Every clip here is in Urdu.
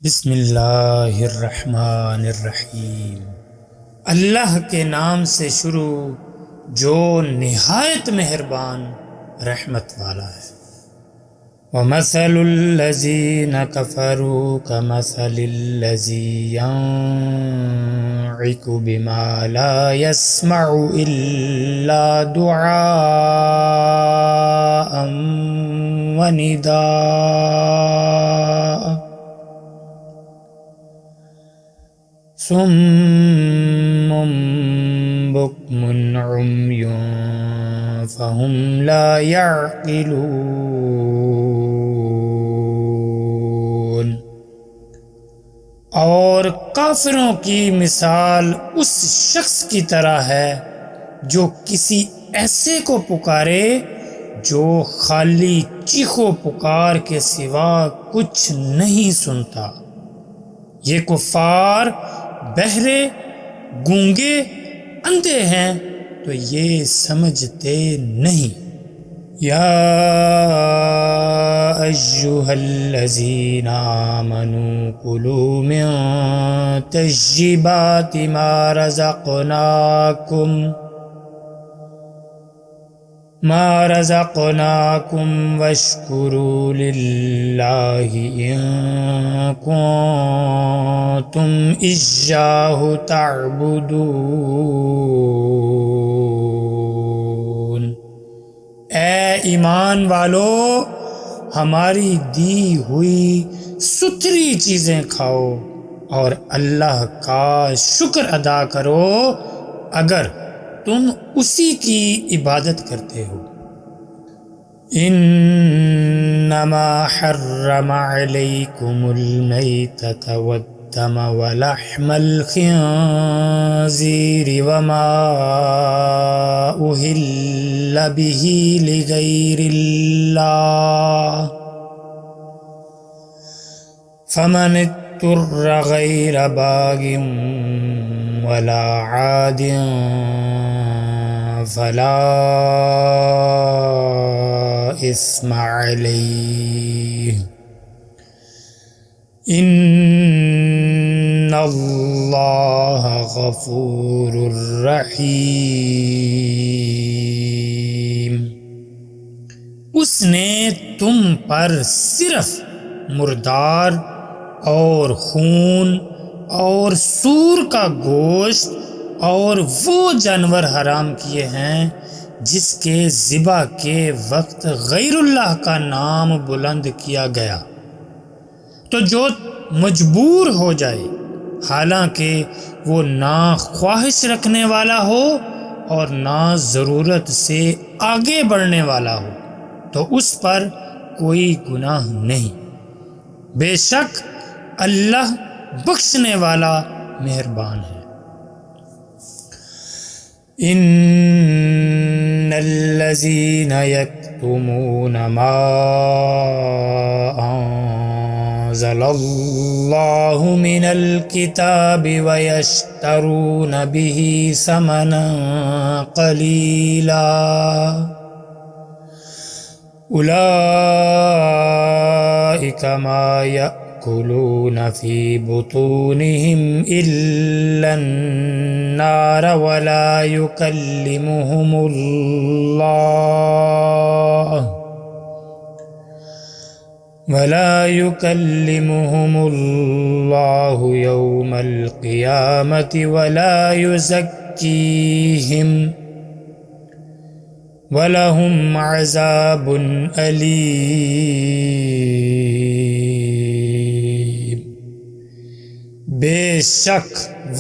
بسم اللہ الرحمن الرحیم۔ اللہ کے نام سے شروع جو نہایت مہربان رحمت والا ہے۔ وَمَثَلُ الَّذِينَ كَفَرُوا كَمَثَلِ الَّذِي يَنعِقُ بِمَا لَا يَسْمَعُ إِلَّا دُعَاءً وَنِدَاءً صُمٌّ بُكْمٌ عُمْيٌ فَهُمْ لَا يَعْقِلُونَ۔ اور کافروں کی مثال اس شخص کی طرح ہے جو کسی ایسے کو پکارے جو خالی چیخو پکار کے سوا کچھ نہیں سنتا۔ یہ کفار بہرے، گونگے، اندھے ہیں تو یہ سمجھتے نہیں۔ یا ایھا الذین آمنوا کلوا من طیبات ما رزقناکم واشکروا للہ ان کنتم ایاہ تعبدون۔ اے ایمان والو، ہماری دی ہوئی ستھری چیزیں کھاؤ اور اللہ کا شکر ادا کرو اگر تم اسی کی عبادت کرتے ہو۔ انما حرم علیکم المیتۃ والدم ولحم الخنزیر وما اہل به لغیر اللہ فمن اضطر غیر باغ ولا عاد فلا اثم علیہ ان اللہ غفور رحیم۔ اس نے تم پر صرف مردار اور خون اور سور کا گوشت اور وہ جانور حرام کیے ہیں جس کے ذبح کے وقت غیر اللہ کا نام بلند کیا گیا، تو جو مجبور ہو جائے حالانکہ وہ نہ خواہش رکھنے والا ہو اور نہ ضرورت سے آگے بڑھنے والا ہو تو اس پر کوئی گناہ نہیں۔ بے شک اللہ بخشنے والا مہربان ہے۔ ان الذین یکتمون ما انزل اللہ من الکتاب ویشترون به ثمنا قلیلا اولئک ما یأکلون فی بطونہم الا النار ولا يكلمهم الله يوم القيامة ولا يزكيهم ولهم عذاب أليم۔ بے شک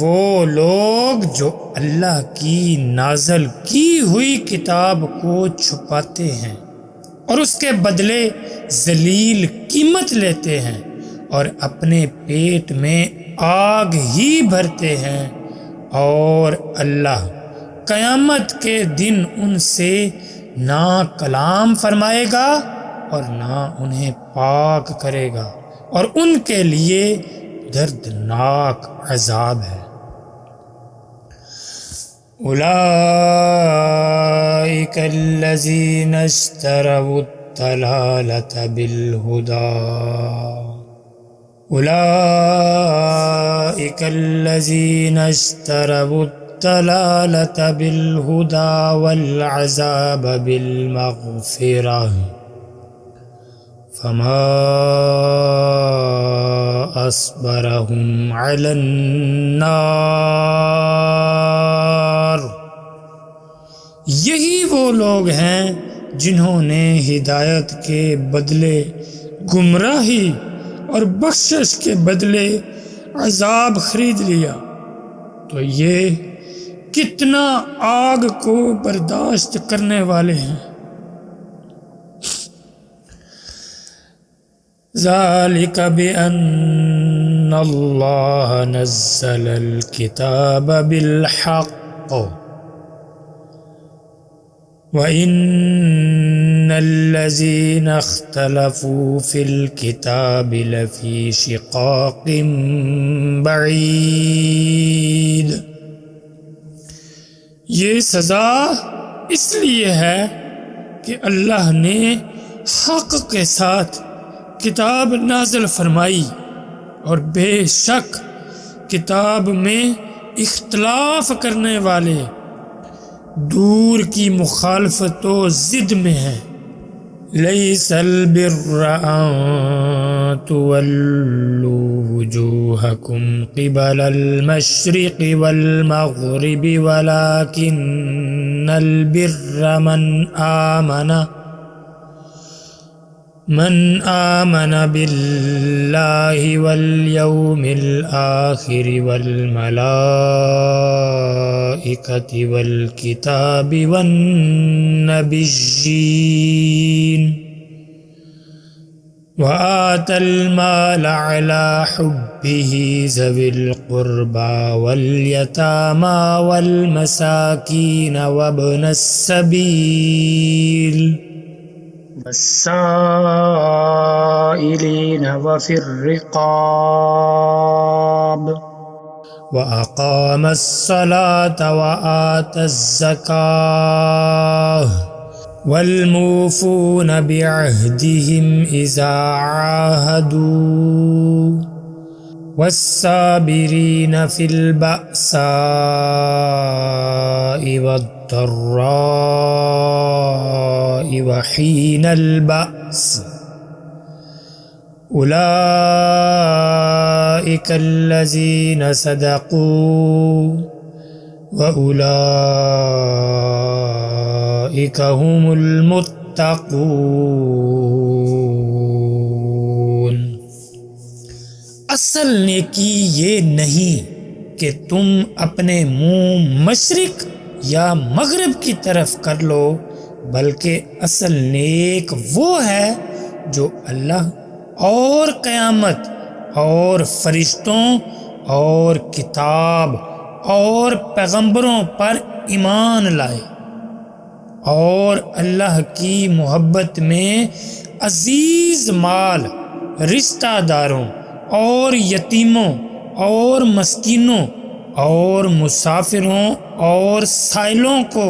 وہ لوگ جو اللہ کی نازل کی ہوئی کتاب کو چھپاتے ہیں اور اس کے بدلے ذلیل قیمت لیتے ہیں اور اپنے پیٹ میں آگ ہی بھرتے ہیں، اور اللہ قیامت کے دن ان سے نہ کلام فرمائے گا اور نہ انہیں پاک کرے گا، اور ان کے لیے دردناک عذاب ہے۔ اولئک الذین اشتروا الضلالة بالہدی أولئك الذين اشتروا الضلالة بالهدى والعذاب بالمغفرة فما أصبرهم على النار۔ یہی وہ لوگ ہیں جنہوں نے ہدایت کے بدلے گمراہی اور بخشش کے بدلے عذاب خرید لیا، تو یہ کتنا آگ کو برداشت کرنے والے ہیں۔ ذَلِكَ بِأَنَّ اللَّهَ نَزَّلَ الْكِتَابَ بِالْحَقِّ وَإِنَّ الَّذِينَ اخْتَلَفُوا فِي الْكِتَابِ لَفِي شِقَاقٍ بَعِيدٍ۔ یہ سزا اس لیے ہے کہ اللہ نے حق کے ساتھ کتاب نازل فرمائی، اور بے شک کتاب میں اختلاف کرنے والے دور کی مخالفت و ضد میں ہیں۔ لیس البر ان تولوا وجوہکم قبل المشرق والمغرب ولكن البر من آمن بالله واليوم الآخر والملائكة والكتاب والنبيين وآتى المال على حبه ذوي القربى واليتامى والمساكين وابن السبيل والسائلين وفي الرقاب وأقام الصلاة وآتى الزكاة والموفون بعهدهم إذا عاهدوا والصابرين في البأساء والضراء وحين البأس أولئك الذين صدقوا وأولئك هم المتقون۔ اصل نیکی یہ نہیں کہ تم اپنے منہ مشرق یا مغرب کی طرف کر لو، بلکہ اصل نیک وہ ہے جو اللہ اور قیامت اور فرشتوں اور کتاب اور پیغمبروں پر ایمان لائے، اور اللہ کی محبت میں عزیز مال، رشتہ داروں اور یتیموں اور مسکینوں اور مسافروں اور سائلوں کو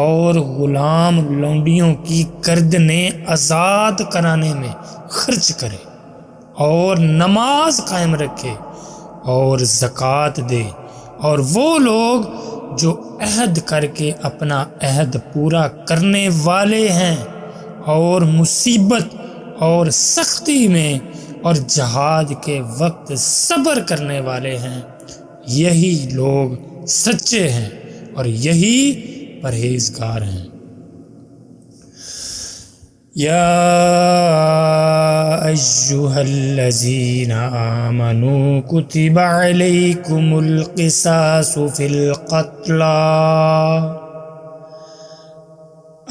اور غلام لونڈیوں کی گردنیں آزاد کرانے میں خرچ کرے، اور نماز قائم رکھے اور زکوٰۃ دے، اور وہ لوگ جو عہد کر کے اپنا عہد پورا کرنے والے ہیں، اور مصیبت اور سختی میں اور جہاد کے وقت صبر کرنے والے ہیں، یہی لوگ سچے ہیں اور یہی پرہیزگار ہیں۔ یا ایھا الذین آمنوا کتب علیکم القصاص فی القتلی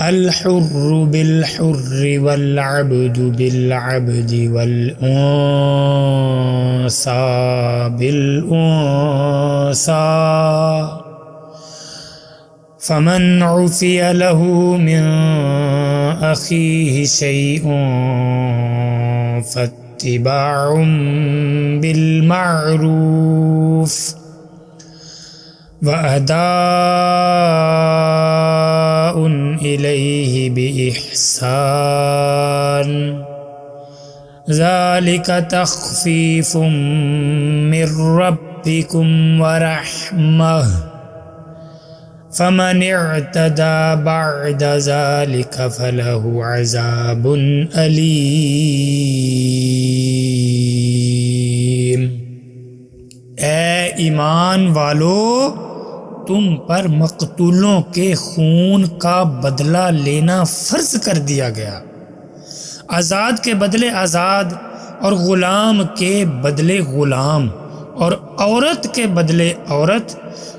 الحر بالحر والعبد بالعبد والأنثى بالأنثى فمن عفي له من أخيه شيء فاتباع بالمعروف وأداء إليه بإحسان ذالک تخفیف من ربکم ورحمہ فمن اعتدى بعد ذلك فله عذاب علیم۔ اے ایمان والو، تم پر مقتولوں کے خون کا بدلہ لینا فرض کر دیا گیا، آزاد کے بدلے آزاد، اور غلام کے بدلے غلام، اور عورت کے بدلے عورت۔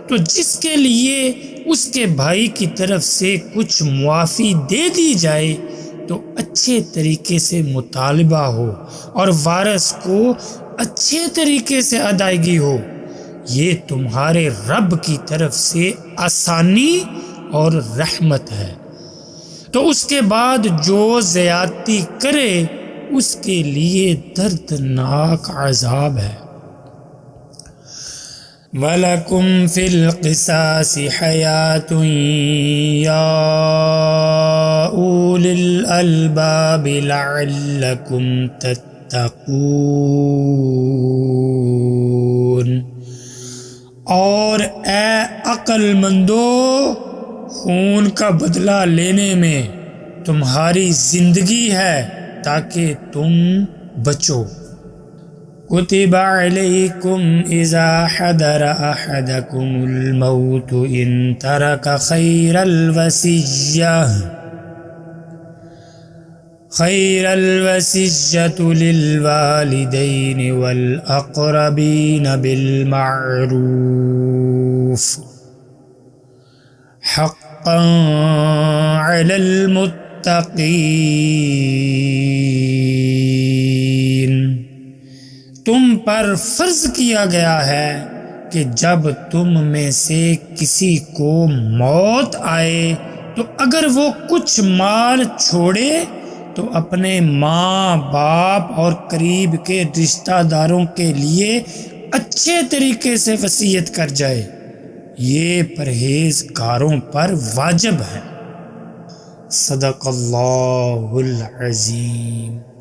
تو جس کے لیے اس کے بھائی کی طرف سے کچھ معافی دے دی جائے تو اچھے طریقے سے مطالبہ ہو اور وارث کو اچھے طریقے سے ادائیگی ہو، یہ تمہارے رب کی طرف سے آسانی اور رحمت ہے۔ تو اس کے بعد جو زیادتی کرے اس کے لیے دردناک عذاب ہے۔ وَلَكُمْ فِي الْقِصَاصِ حَيَاةٌ يَا أُولِي الْأَلْبَابِ لَعَلَّكُمْ تَتَّقُونَ۔ اور اے عقل مندو، خون کا بدلہ لینے میں تمہاری زندگی ہے تاکہ تم بچو۔ کتب علیکم اذا حضر احدکم الموت ان ترک خیر الوصیۃ للوالدین والاقربین بالمعروف حقا علی المتقین۔ تم پر فرض کیا گیا ہے کہ جب تم میں سے کسی کو موت آئے تو اگر وہ کچھ مال چھوڑے تو اپنے ماں باپ اور قریب کے رشتہ داروں کے لیے اچھے طریقے سے وصیت کر جائے، یہ پرہیزگاروں پر واجب ہے۔ صدق اللہ العظیم۔